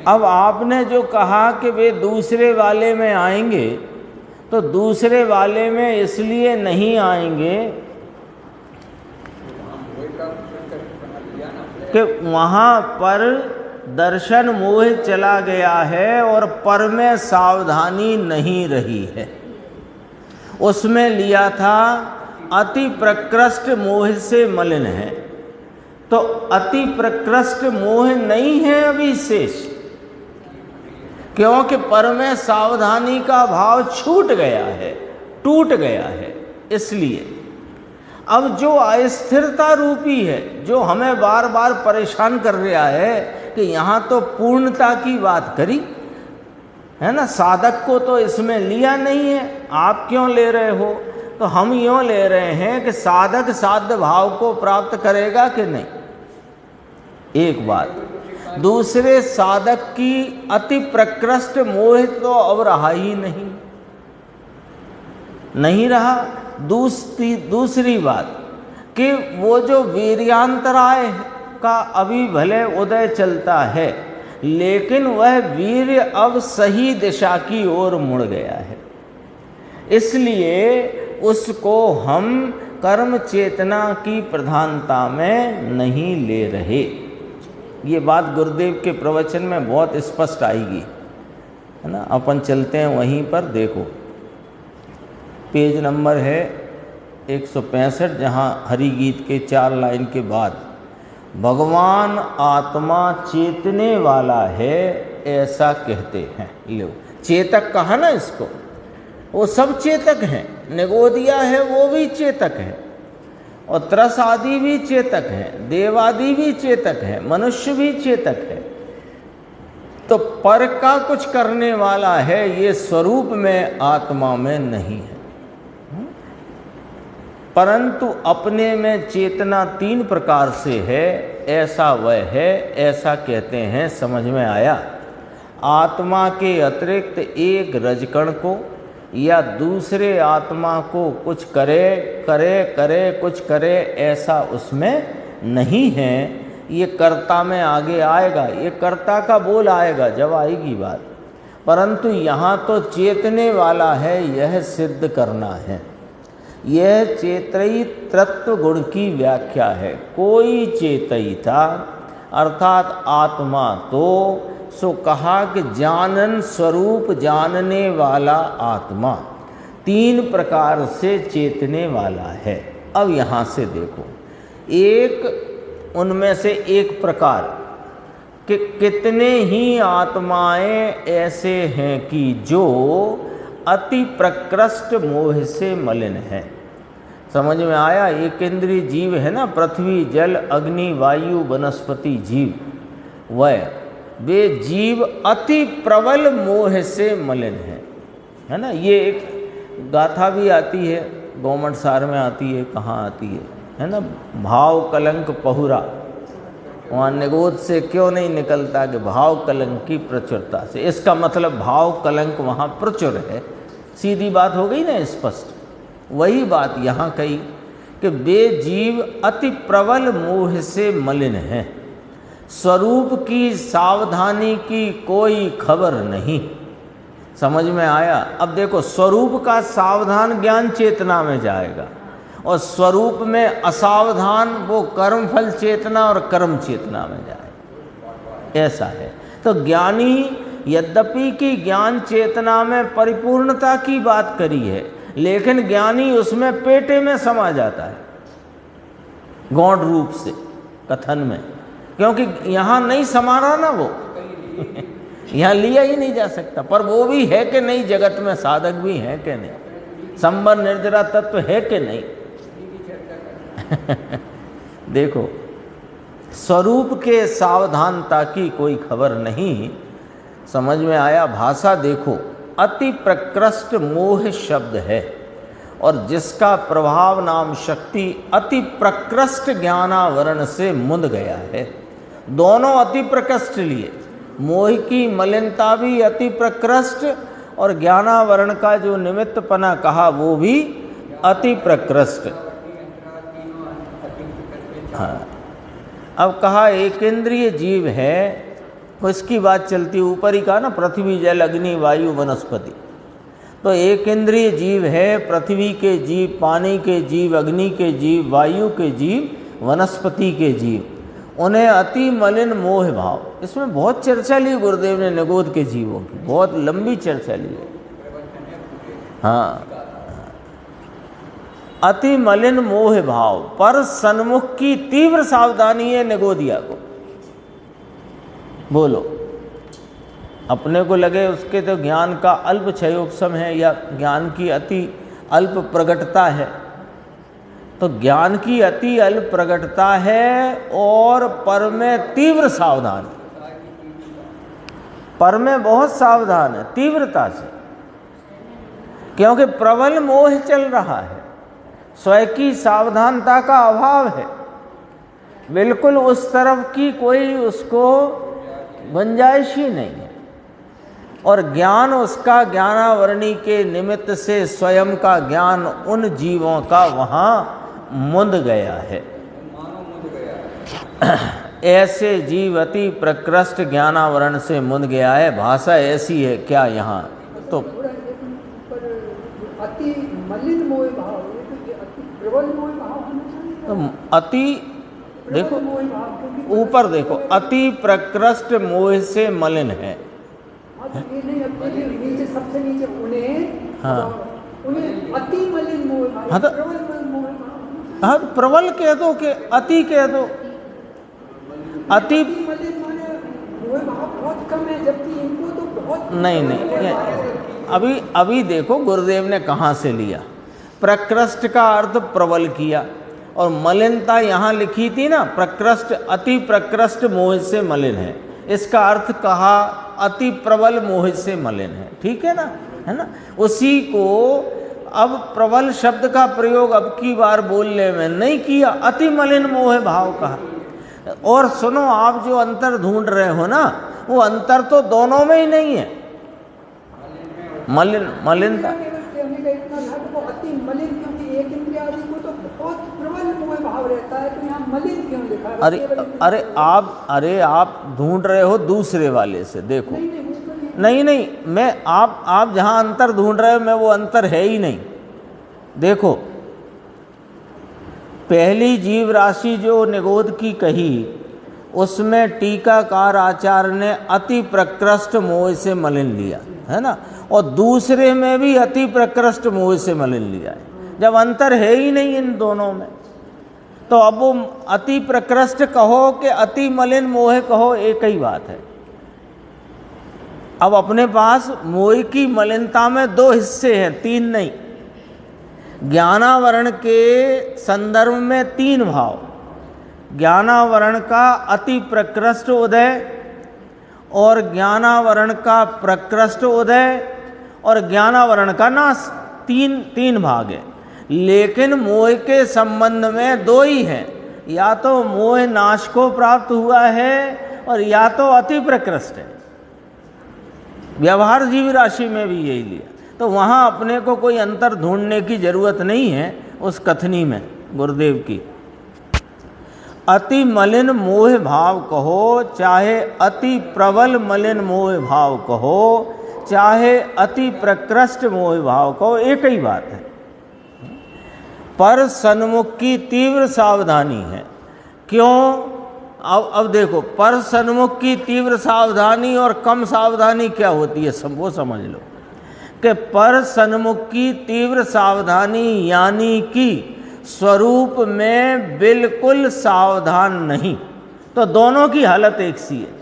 अब आपने जो कहा कि वे दूसरे वाले में आएंगे, तो दूसरे वाले में इसलिए नहीं आएंगे कि वहाँ पर दर्शन मोह चला गया है और पर में सावधानी नहीं रही है। उसमें लिया था अति प्रकृष्ट मोह से मलिन है, तो अति प्रकृष्ट मोह नहीं है अभी शेष, क्योंकि पर में सावधानी का भाव छूट गया है, टूट गया है। इसलिए अब जो अस्थिरता रूपी है, जो हमें बार बार परेशान कर रहा है कि यहाँ तो पूर्णता की बात करी है ना, साधक को तो इसमें लिया नहीं है, आप क्यों ले रहे हो? तो हम यूँ ले रहे हैं कि साधक साध्य भाव को प्राप्त करेगा कि नहीं, एक बात। दूसरे साधक की अति प्रकृष्ट मोह तो अब रहा ही नहीं रहा। दूसरी बात कि वो जो वीर्यांतराय का अभी भले उदय चलता है, लेकिन वह वीर्य अब सही दिशा की ओर मुड़ गया है, इसलिए उसको हम कर्म चेतना की प्रधानता में नहीं ले रहे। ये बात गुरुदेव के प्रवचन में बहुत स्पष्ट आएगी, है ना। अपन चलते हैं वहीं पर, देखो पेज नंबर है 165, जहाँ हरि गीत के 4 लाइन के बाद भगवान आत्मा चेतने वाला है ऐसा कहते हैं। लो, चेतक कहा ना इसको, वो सब चेतक हैं। निगोदिया है वो भी चेतक है, और त्रस आदि भी चेतक है, देवादि भी चेतक है, मनुष्य भी चेतक है। तो पर का कुछ करने वाला है, ये स्वरूप में आत्मा में नहीं है। परंतु अपने में चेतना 3 प्रकार से है, ऐसा वह है, ऐसा कहते हैं। समझ में आया? आत्मा के अतिरिक्त एक रजकण को या दूसरे आत्मा को कुछ करे करे करे कुछ करे, ऐसा उसमें नहीं है। ये कर्ता में आगे आएगा, ये कर्ता का बोल आएगा जब आएगी बात। परंतु यहाँ तो चेतने वाला है, यह सिद्ध करना है। यह चेतई तत्व गुण की व्याख्या है। कोई चेतई था अर्थात आत्मा तो सो कहा कि जानन स्वरूप जानने वाला आत्मा 3 प्रकार से चेतने वाला है। अब यहाँ से देखो, एक उनमें से एक प्रकार कि कितने ही आत्माएं ऐसे हैं कि जो अति प्रकृष्ट मोह से मलिन है। समझ में आया? एक इंद्रिय जीव है ना, पृथ्वी जल अग्नि वायु वनस्पति जीव, वे जीव अति प्रबल मोह से मलिन है ना। ये एक गाथा भी आती है, गौमंड सार में आती है। कहाँ आती है ना? भाव कलंक पहुरा। वहाँ निगोद से क्यों नहीं निकलता कि भाव कलंक की प्रचुरता से। इसका मतलब भाव कलंक वहाँ प्रचुर है। सीधी बात हो गई ना, स्पष्ट। वही बात यहाँ कही कि वे जीव अति प्रबल मोह से मलिन हैं, स्वरूप की सावधानी की कोई खबर नहीं। समझ में आया? अब देखो, स्वरूप का सावधान ज्ञान चेतना में जाएगा, और स्वरूप में असावधान वो कर्म फल चेतना और कर्म चेतना में जाएगा। ऐसा है। तो ज्ञानी यद्यपि कि ज्ञान चेतना में परिपूर्णता की बात करी है, लेकिन ज्ञानी उसमें पेटे में समा जाता है गौण रूप से कथन में, क्योंकि यहाँ नहीं समा रहा ना वो यहाँ लिया ही नहीं जा सकता। पर वो भी है कि नहीं, जगत में साधक भी है कि नहीं, संबर निर्जरा तत्व है कि नहीं देखो, स्वरूप के सावधानता की कोई खबर नहीं। समझ में आया? भाषा देखो, अति प्रकृष्ट मोह शब्द है, और जिसका प्रभाव नाम शक्ति अति प्रकृष्ट ज्ञानावरण से मुंद गया है। दोनों अति प्रकृष्ट लिए, मोह की मलिनता भी अति प्रकृष्ट, और ज्ञानावरण का जो निमित्तपना कहा वो भी अति प्रकृष्ट। हाँ, अब कहा एक इंद्रिय जीव है, उसकी बात चलती, ऊपर ही कहा ना, पृथ्वी जल अग्नि वायु वनस्पति। तो एक इंद्रिय जीव है, पृथ्वी के जीव, पानी के जीव, अग्नि के जीव, वायु के जीव, वनस्पति के जीव, उन्हें अति मलिन मोह भाव। इसमें बहुत चर्चा ली गुरुदेव ने निगोद के जीवों की, बहुत लंबी चर्चा ली है। हाँ, अति मलिन मोह भाव पर सन्मुख की तीव्र सावधानी है निगोदिया को। बोलो, अपने को लगे उसके तो ज्ञान का अल्प क्षयोपशम है या ज्ञान की अति अल्प प्रगटता है, तो ज्ञान की अति अल्प प्रगटता है और पर में तीव्र सावधान, पर में बहुत सावधान है तीव्रता से, क्योंकि प्रबल मोह चल रहा है, स्वयं की सावधानता का अभाव है, बिल्कुल उस तरफ की कोई उसको गुंजाइश ही नहीं है। और ज्ञान उसका ज्ञानावरणी के निमित्त से स्वयं का ज्ञान उन जीवों का वहाँ मुंद गया है। ऐसे जीव अति प्रकृष्ट ज्ञानावरण से मुंद गया है। भाषा ऐसी है क्या यहाँ तो अति मलिन मोह भाव, अति प्रबल मोह भाव होना चाहिए। तो अति देखो ऊपर देखो, अति प्रकृष्ट मोह से मलिन है। ये नहीं, नीचे सबसे नीचे उन्हें, हाँ, उन्हें अति मलिन मोह भाव, हाँ तो प्रबल मोह भाव। हाँ, प्रबल कह दो कि अति कह दो, अति मलिन माने मोह भाव बहुत कम है, जबकि इनको तो बहुत नहीं, अभी देखो गुरुदेव ने कहाँ से लिया। प्रकृष्ट का अर्थ प्रबल किया, और मलिनता यहाँ लिखी थी ना, प्रकृष्ट अति प्रकृष्ट मोह से मलिन है, इसका अर्थ कहा अति प्रबल मोह से मलिन है। ठीक है ना, उसी को अब प्रबल शब्द का प्रयोग अब की बार बोलने में नहीं किया, अति मलिन मोह भाव कहा। और सुनो, आप जो अंतर ढूंढ रहे हो ना, वो अंतर तो दोनों में ही नहीं है। मलिनता अति मलिन, क्योंकि एक इंद्रिय आदि को तो बहुत प्रबल मोह भाव रहता है, तो यहाँ मलिन क्यों लिखा है? अरे आप ढूंढ रहे हो दूसरे वाले से, देखो नहीं, मैं आप जहाँ अंतर ढूंढ रहे हो, मैं वो अंतर है ही नहीं। देखो, पहली जीव राशि जो निगोद की कही, उसमें टीकाकार आचार्य ने अति प्रकृष्ट मोह से मलिन लिया है ना, और दूसरे में भी अति प्रकृष्ट मोह से मलिन लिया है। जब अंतर है ही नहीं इन दोनों में, तो अब वो अति प्रकृष्ट कहो कि अति मलिन मोह कहो, एक ही बात है। अब अपने पास मोह की मलिनता में दो हिस्से हैं, तीन नहीं। ज्ञानावरण के संदर्भ में तीन भाव, ज्ञानावरण का अति प्रकृष्ट उदय, और ज्ञानावरण का प्रकृष्ट उदय, और ज्ञानावरण का नाश, तीन भाग है। लेकिन मोह के संबंध में दो ही हैं, या तो मोह नाश को प्राप्त हुआ है, और या तो अति प्रकृष्ट है। व्यवहार जीव राशि में भी यही लिया, तो वहाँ अपने को कोई अंतर ढूंढने की जरूरत नहीं है उस कथनी में गुरुदेव की। अति मलिन मोह भाव कहो, चाहे अति प्रबल मलिन मोह भाव कहो, चाहे अति प्रकृष्ट मोह भाव कहो, एक ही बात है। पर सन्मुख की तीव्र सावधानी है। क्यों? अब देखो, पर सन्मुख की तीव्र सावधानी और कम सावधानी क्या होती है, वो समझ लो। कि पर सन्मुख की तीव्र सावधानी यानी कि स्वरूप में बिल्कुल सावधान नहीं, तो दोनों की हालत एक सी है,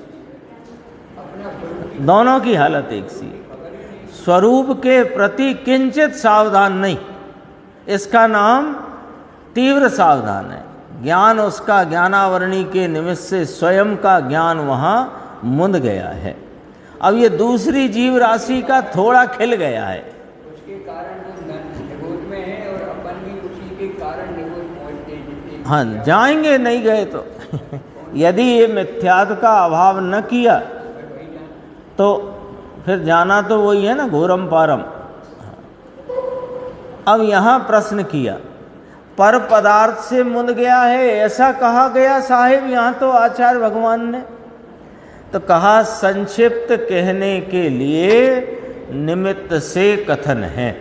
दोनों की हालत एक सी है। स्वरूप के प्रति किंचित सावधान नहीं, इसका नाम तीव्र सावधान है। ज्ञान उसका ज्ञानावरणी के निमित्त से स्वयं का ज्ञान वहाँ मुंद गया है। अब ये दूसरी जीव राशि का थोड़ा खिल गया है, उसके कारण जो निगोद में है, और अपन भी उसी के कारण निगोद पहुँचते हैं। हाँ, जाएंगे, नहीं गए तो यदि ये मिथ्यात्व का अभाव न किया तो फिर जाना तो वही है ना, घोरम पारम। अब यहाँ प्रश्न किया, पर पदार्थ से मुंद गया है ऐसा कहा गया साहिब यहाँ तो आचार्य भगवान ने, तो कहा संक्षिप्त कहने के लिए निमित्त से कथन है।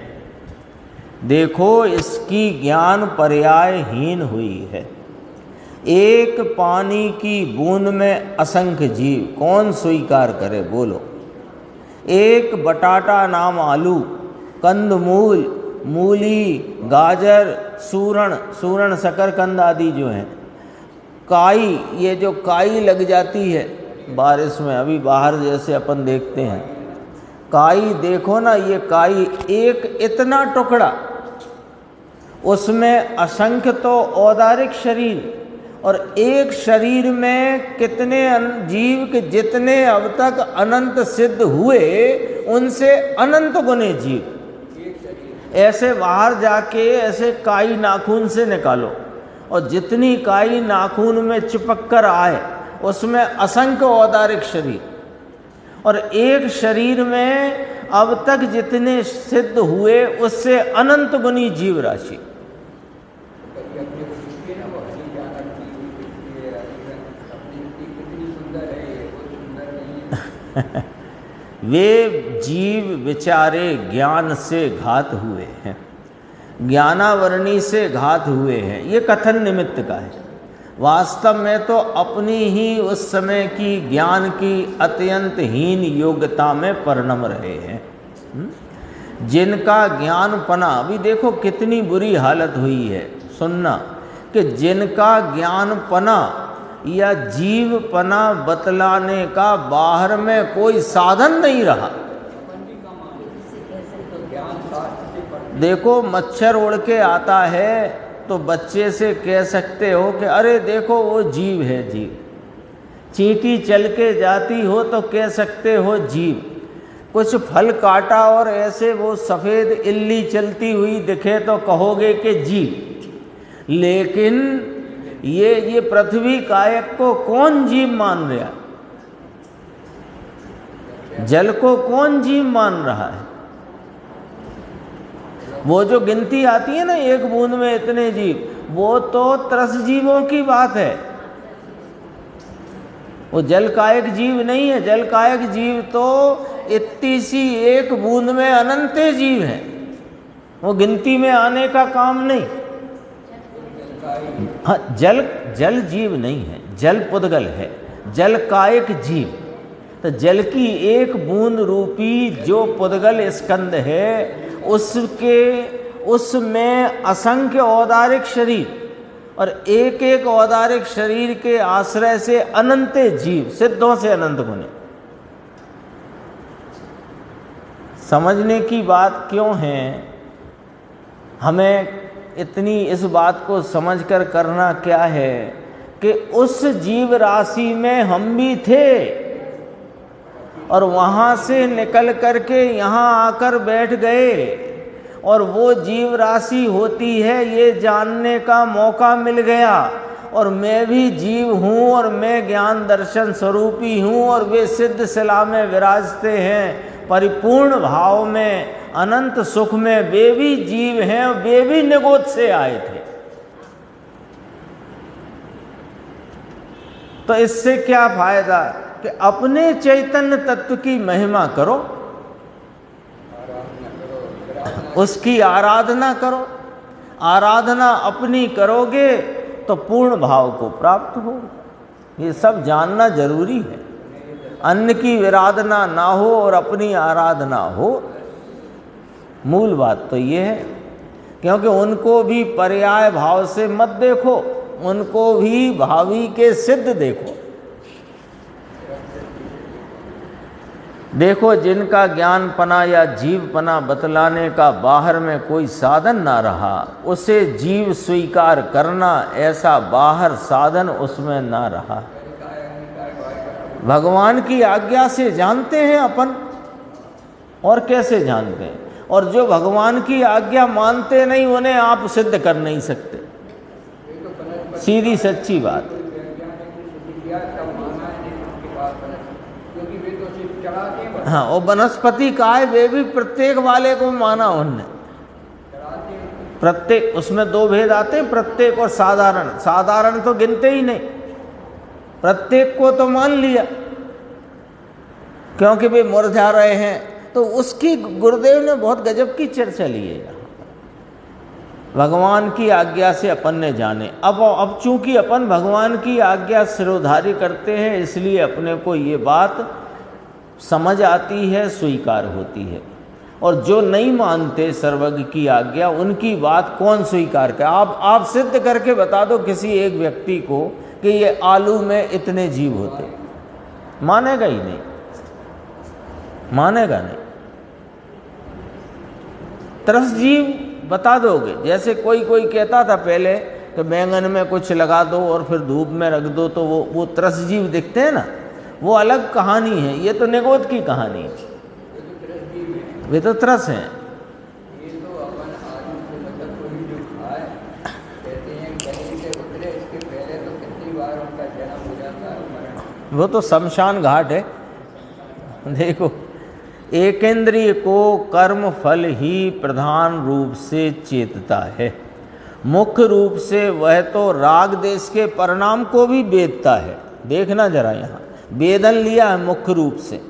देखो, इसकी ज्ञान पर्यायहीन हुई है। एक पानी की बूंद में असंख्य जीव, कौन स्वीकार करे बोलो। एक बटाटा नाम आलू, कंदमूल, मूली, गाजर, सूरण, शकरकंद आदि जो हैं, काई, ये जो काई लग जाती है बारिश में, अभी बाहर जैसे अपन देखते हैं काई, देखो ना ये काई, एक इतना टुकड़ा, उसमें असंख्य तो औदारिक शरीर, और एक शरीर में कितने जीव के जितने अब तक अनंत सिद्ध हुए उनसे अनंत गुने जीव। ऐसे बाहर जाके ऐसे काई नाखून से निकालो, और जितनी काई नाखून में चिपक कर आए उसमें असंख्य औदारिक शरीर, और एक शरीर में अब तक जितने सिद्ध हुए उससे अनंत गुनी जीव राशि। वे जीव विचारे ज्ञान से घात हुए हैं, ज्ञानावरणी से घात हुए हैं, ये कथन निमित्त का है। वास्तव में तो अपनी ही उस समय की ज्ञान की अत्यंत हीन योग्यता में परिणम रहे हैं। जिनका ज्ञान पना, अभी देखो कितनी बुरी हालत हुई है, सुनना, कि जिनका ज्ञान पना या जीवपना बतलाने का बाहर में कोई साधन नहीं रहा। देखो मच्छर उड़ के आता है तो बच्चे से कह सकते हो कि अरे देखो वो जीव है, जीव। चींटी चल के जाती हो तो कह सकते हो जीव। कुछ फल काटा और ऐसे वो सफ़ेद इल्ली चलती हुई दिखे तो कहोगे कि जीव। लेकिन ये पृथ्वी कायक को कौन जीव मान रहा है? जल को कौन जीव मान रहा है? वो जो गिनती आती है ना, एक बूंद में इतने जीव, वो तो त्रस जीवों की बात है। वो जल कायक जीव नहीं है। जल कायक जीव तो इतनी सी एक बूंद में अनंत जीव है, वो गिनती में आने का काम नहीं। हाँ, जल जीव नहीं है, जल पुद्गल है, जल कायक जीव। तो जल की एक बूंद रूपी जो पुद्गल स्कंद है, उसमें असंख्य औदारिक शरीर और एक एक औदारिक शरीर के आश्रय से अनंत जीव, सिद्धों से अनंत गुने। समझने की बात क्यों है? हमें इतनी इस बात को समझकर करना क्या है कि उस जीव राशि में हम भी थे और वहाँ से निकल करके यहाँ आकर बैठ गए, और वो जीव राशि होती है ये जानने का मौका मिल गया, और मैं भी जीव हूँ और मैं ज्ञान दर्शन स्वरूपी हूँ, और वे सिद्ध शिला में विराजते हैं परिपूर्ण भाव में, अनंत सुख में। वे भी जीव हैं, वे भी निगोद से आए थे। तो इससे क्या फायदा कि अपने चैतन्य तत्व की महिमा करो, उसकी आराधना करो। आराधना अपनी करोगे तो पूर्ण भाव को प्राप्त होगा। ये सब जानना जरूरी है। अन्य की विराधना ना हो और अपनी आराधना हो, मूल बात तो ये है। क्योंकि उनको भी पर्याय भाव से मत देखो, उनको भी भावी के सिद्ध देखो। देखो, जिनका ज्ञानपना या जीवपना बतलाने का बाहर में कोई साधन ना रहा, उसे जीव स्वीकार करना, ऐसा बाहर साधन उसमें ना रहा। भगवान की आज्ञा से जानते हैं अपन, और कैसे जानते हैं? और जो भगवान की आज्ञा मानते नहीं, उन्हें आप सिद्ध कर नहीं सकते। सीधी सच्ची बात। हाँ, वो वनस्पति का है, वे भी प्रत्येक वाले को माना उनने। प्रत्येक, उसमें दो भेद आते हैं, प्रत्येक और साधारण। साधारण तो गिनते ही नहीं, प्रत्येक को तो मान लिया, क्योंकि वे मुरझा रहे हैं। तो उसकी गुरुदेव ने बहुत गजब की चर्चा ली है यहाँ। भगवान की आज्ञा से अपन ने जाने। अब चूंकि अपन भगवान की आज्ञा सिरोधारी करते हैं, इसलिए अपने को ये बात समझ आती है, स्वीकार होती है। और जो नहीं मानते सर्वज्ञ की आज्ञा, उनकी बात कौन स्वीकार करे? आप सिद्ध करके बता दो किसी एक व्यक्ति को कि ये आलू में इतने जीव होते, मानेगा ही नहीं, मानेगा नहीं। त्रस जीव बता दोगे। जैसे कोई कहता था पहले कि बैंगन में कुछ लगा दो और फिर धूप में रख दो तो वो त्रस जीव दिखते हैं ना, वो अलग कहानी है। ये तो निगोद की कहानी है, वे तो त्रस हैं। वो तो शमशान घाट है। देखो, एकेंद्रिय को कर्म फल ही प्रधान रूप से चेतता है। मुख्य रूप से वह तो राग देश के परिणाम को भी वेदता है। देखना जरा, यहाँ वेदन लिया है मुख्य रूप से,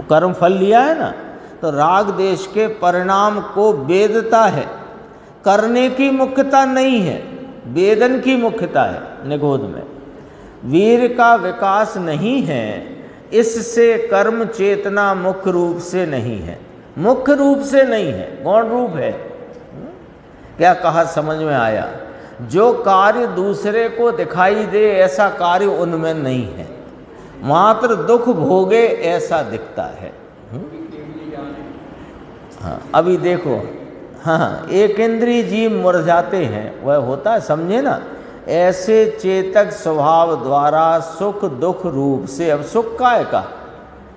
कर्म फल लिया है ना, तो राग देश के परिणाम को वेदता है। करने की मुख्यता नहीं है, वेदन की मुख्यता है। निगोद में वीर का विकास नहीं है, इससे कर्म चेतना मुख्य रूप से नहीं है। मुख्य रूप से नहीं है, गौण रूप है। क्या कहा समझ में आया? जो कार्य दूसरे को दिखाई दे ऐसा कार्य उनमें नहीं है, मात्र दुख भोगे ऐसा दिखता है। हाँ अभी देखो, हाँ एक इंद्रिय जीव मुरझाते हैं वह होता है, समझे ना। ऐसे चेतक स्वभाव द्वारा सुख दुख रूप से, अब सुख काय का,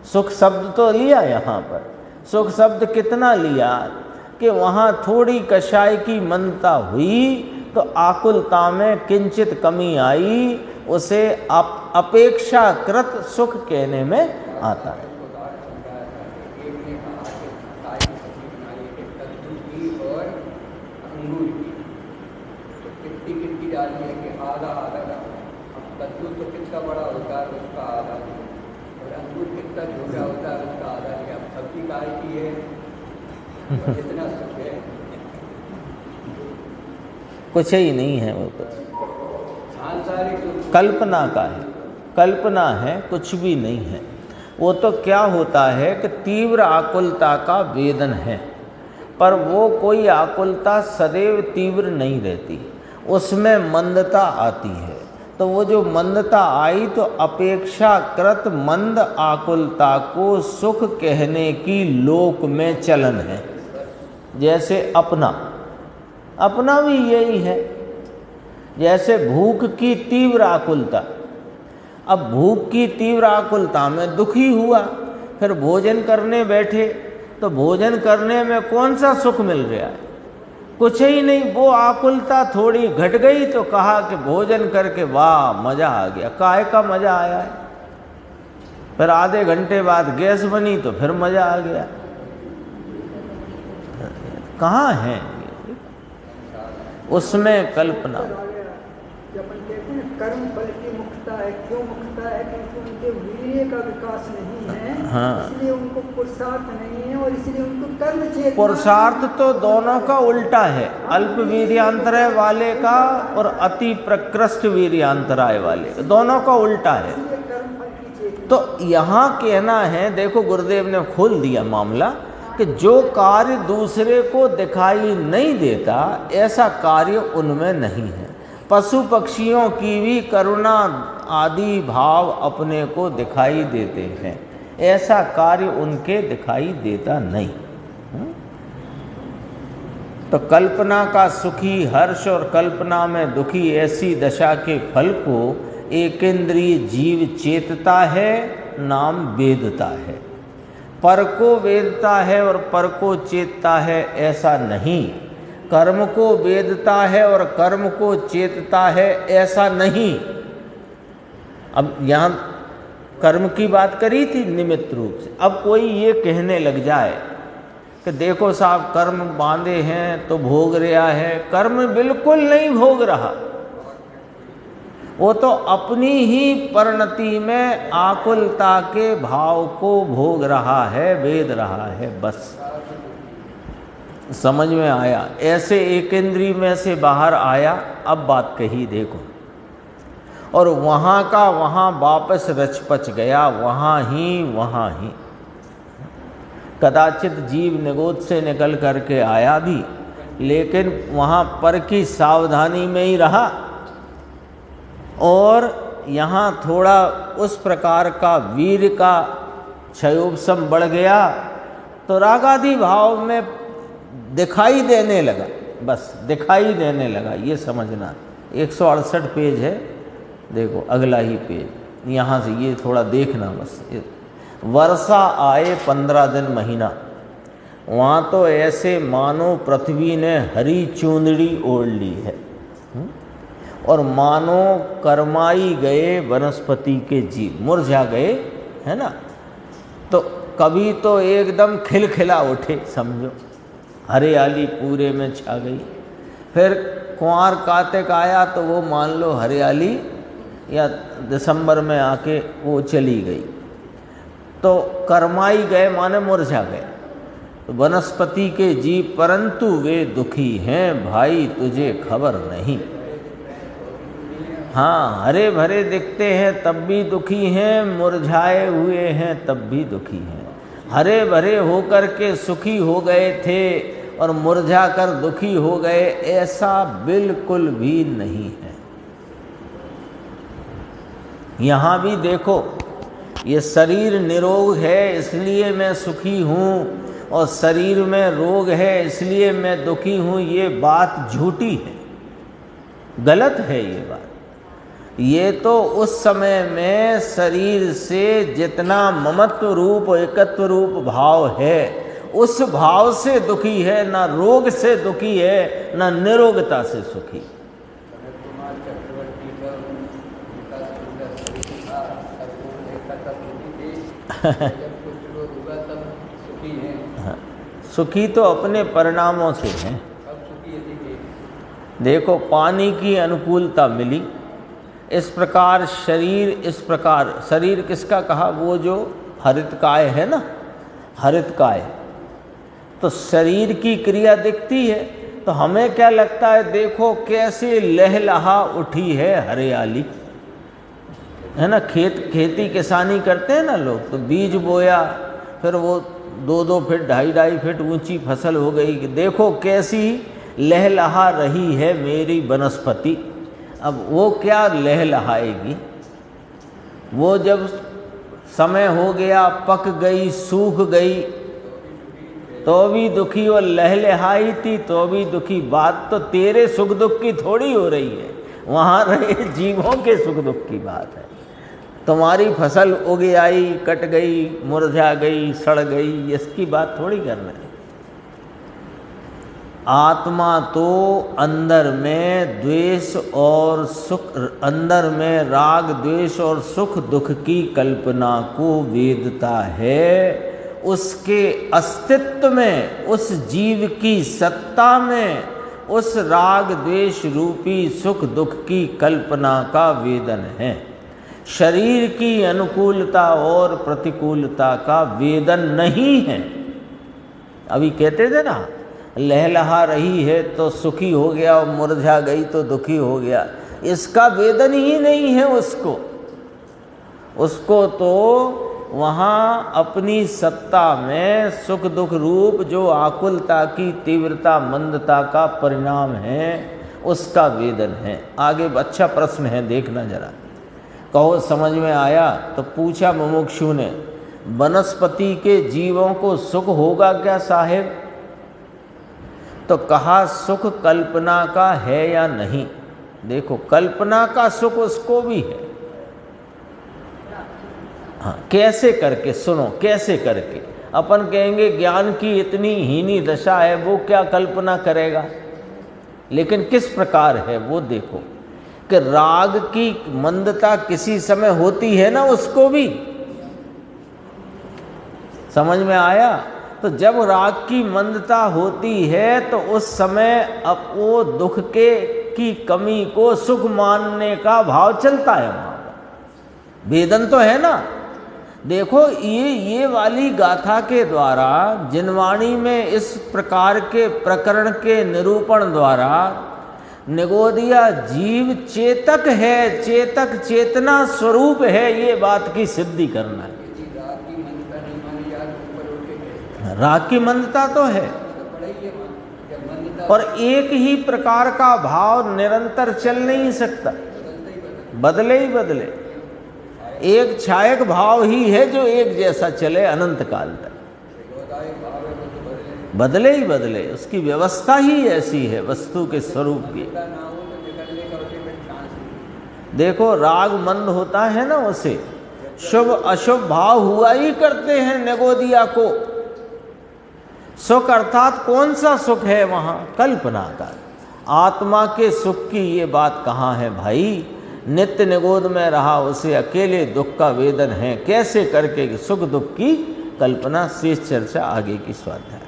सुख शब्द तो लिया यहाँ पर, सुख शब्द कितना लिया कि वहाँ थोड़ी कषाय की मनता हुई तो आकुलता में किंचित कमी आई, उसे अपेक्षाकृत सुख कहने में आता है। आधा आधा का, अब कद्दू तो कितना बड़ा होता है उसका आधा, और अंगूर कितना छोटा होता है उसका आधा। अब सब्जी काय की है, इतना सुख है, कुछ ही नहीं है, वो कुछ कल्पना का है, कल्पना है, कुछ भी नहीं है। वो तो क्या होता है कि तीव्र आकुलता का वेदन है, पर वो कोई आकुलता सदैव तीव्र नहीं रहती, उसमें मंदता आती है। तो वो जो मंदता आई तो अपेक्षाकृत मंद आकुलता को सुख कहने की लोक में चलन है। जैसे अपना, अपना भी यही है। जैसे भूख की तीव्र आकुलता, अब भूख की तीव्र आकुलता में दुखी हुआ, फिर भोजन करने बैठे तो भोजन करने में कौन सा सुख मिल रहा है, कुछ ही नहीं। वो आकुलता थोड़ी घट गई तो कहा कि भोजन करके वाह मज़ा आ गया, काहे का मज़ा आया है। फिर आधे घंटे बाद गैस बनी तो फिर मज़ा आ गया। कहाँ है उसमें कल्पना। कर्म बल की मुक्तता है, क्यों मुक्तता है? क्योंकि उनके वीर्य का विकास नहीं है, हाँ। इसलिए उनको पुरुषार्थ नहीं है और इसलिए उनको कर्म चेतना। पुरुषार्थ तो दोनों का उल्टा है, अल्प वीर्यांतराय वाले का और अति प्रकृष्ट वीर्यांतराय वाले, दोनों का उल्टा है। तो यहाँ कहना है, देखो गुरुदेव ने खोल दिया मामला कि जो कार्य दूसरे को दिखाई नहीं देता ऐसा कार्य उनमें नहीं है। पशु पक्षियों की भी करुणा आदि भाव अपने को दिखाई देते हैं, ऐसा कार्य उनके दिखाई देता नहीं। तो कल्पना का सुखी हर्ष और कल्पना में दुखी ऐसी दशा के फल को एक इंद्रिय जीव चेतता है, नाम वेदता है। पर को वेदता है और पर को चेतता है ऐसा नहीं। कर्म को वेदता है और कर्म को चेतता है ऐसा नहीं। अब यहाँ कर्म की बात करी थी निमित्त रूप से, अब कोई ये कहने लग जाए कि देखो साहब कर्म बांधे हैं तो भोग रहा है, कर्म बिल्कुल नहीं भोग रहा, वो तो अपनी ही परिणति में आकुलता के भाव को भोग रहा है, वेद रहा है, बस। समझ में आया? ऐसे एक इंद्रिय में से बाहर आया, अब बात कही देखो, और वहाँ का वहाँ वापस रचपच गया, वहाँ ही। कदाचित जीव निगोद से निकल करके आया भी, लेकिन वहाँ पर की सावधानी में ही रहा, और यहाँ थोड़ा उस प्रकार का वीर का क्षयोपशम बढ़ गया तो रागादि भाव में दिखाई देने लगा, बस दिखाई देने लगा। ये समझना 168 पेज है, देखो अगला ही पेज, यहाँ से ये थोड़ा देखना बस। वर्षा आए 15 दिन महीना, वहाँ तो ऐसे मानो पृथ्वी ने हरी चूंदड़ी ओढ़ ली है, और मानो करमाई गए वनस्पति के जीव, मुरझा गए, है ना। तो कभी तो एकदम खिलखिला उठे, समझो हरियाली पूरे में छा गई। फिर कुंवार कार्तिक आया तो वो मान लो हरियाली या दिसंबर में आके वो चली गई। तो करमाई गए माने मुरझा गए तो वनस्पति के जीव, परंतु वे दुखी हैं भाई, तुझे खबर नहीं। हाँ, हरे भरे दिखते हैं तब भी दुखी हैं, मुरझाए हुए हैं तब भी दुखी हैं। हरे भरे होकर के सुखी हो गए थे और मुरझा कर दुखी हो गए, ऐसा बिल्कुल भी नहीं है। यहाँ भी देखो, ये शरीर निरोग है इसलिए मैं सुखी हूँ और शरीर में रोग है इसलिए मैं दुखी हूँ, ये बात झूठी है, गलत है ये बात। ये तो उस समय में शरीर से जितना ममत्व रूप एकत्व रूप भाव है उस भाव से दुखी है, ना रोग से दुखी है, ना निरोगता से सुखी। सुखी तो अपने परिणामों से हैं। देखो, पानी की अनुकूलता मिली, इस प्रकार शरीर, इस प्रकार शरीर किसका कहा, वो जो हरितकाय है ना, हरितकाय, तो शरीर की क्रिया दिखती है। तो हमें क्या लगता है, देखो कैसे लहलहा उठी है हरियाली, है ना। खेती किसानी करते हैं ना लोग, तो बीज बोया, फिर वो 2-2 फीट 2.5 फीट ऊंची फसल हो गई। देखो कैसी लहलहा रही है मेरी वनस्पति। अब वो क्या लहलहाएगी, वो जब समय हो गया, पक गई, सूख गई, तो भी दुखी, और लहलहाई थी तो भी दुखी। बात तो तेरे सुख दुख की थोड़ी हो रही है, वहाँ रहे जीवों के सुख दुख की बात है। तुम्हारी फसल उग आई, कट गई, मुरझा गई, सड़ गई, इसकी बात थोड़ी करना है। आत्मा तो अंदर में द्वेष और सुख, अंदर में राग द्वेष और सुख दुख की कल्पना को वेदता है। उसके अस्तित्व में, उस जीव की सत्ता में उस राग द्वेष रूपी सुख दुख की कल्पना का वेदन है। शरीर की अनुकूलता और प्रतिकूलता का वेदन नहीं है। अभी कहते थे ना, लहलहा रही है तो सुखी हो गया और मुरझा गई तो दुखी हो गया, इसका वेदन ही नहीं है उसको। उसको तो वहाँ अपनी सत्ता में सुख दुख रूप जो आकुलता की तीव्रता मंदता का परिणाम है उसका वेदन है। आगे अच्छा प्रश्न है, देखना जरा, कहो समझ में आया। तो पूछा मुमुक्षु ने, वनस्पति के जीवों को सुख होगा क्या साहेब? तो कहा सुख कल्पना का है या नहीं। देखो, कल्पना का सुख उसको भी है। हाँ, कैसे करके सुनो, कैसे करके। अपन कहेंगे ज्ञान की इतनी हीनी दशा है, वो क्या कल्पना करेगा, लेकिन किस प्रकार है वो देखो कि राग की मंदता किसी समय होती है ना, उसको भी समझ में आया। तो जब राग की मंदता होती है तो उस समय अब वो दुख की कमी को सुख मानने का भाव चलता है वहाँ पर। वेदन तो है ना। देखो, ये वाली गाथा के द्वारा, जिनवाणी में इस प्रकार के प्रकरण के निरूपण द्वारा निगोदिया जीव चेतक है, चेतक चेतना स्वरूप है, ये बात की सिद्धि करना है। राग की मंदता तो है, और एक ही प्रकार का भाव निरंतर चल नहीं सकता, बदले ही बदले। एक छायक भाव ही है जो एक जैसा चले अनंत काल तक, बदले ही बदले। उसकी व्यवस्था ही ऐसी है वस्तु के स्वरूप की। देखो, राग मंद होता है ना, उसे शुभ अशुभ भाव हुआ ही करते हैं निगोदिया को। सुख अर्थात कौन सा सुख है वहाँ? कल्पना का। आत्मा के सुख की ये बात कहाँ है भाई? नित्य निगोद में रहा उसे अकेले दुख का वेदन है। कैसे करके सुख दुख की कल्पना, शेष चर्चा आगे की स्वाध्याय।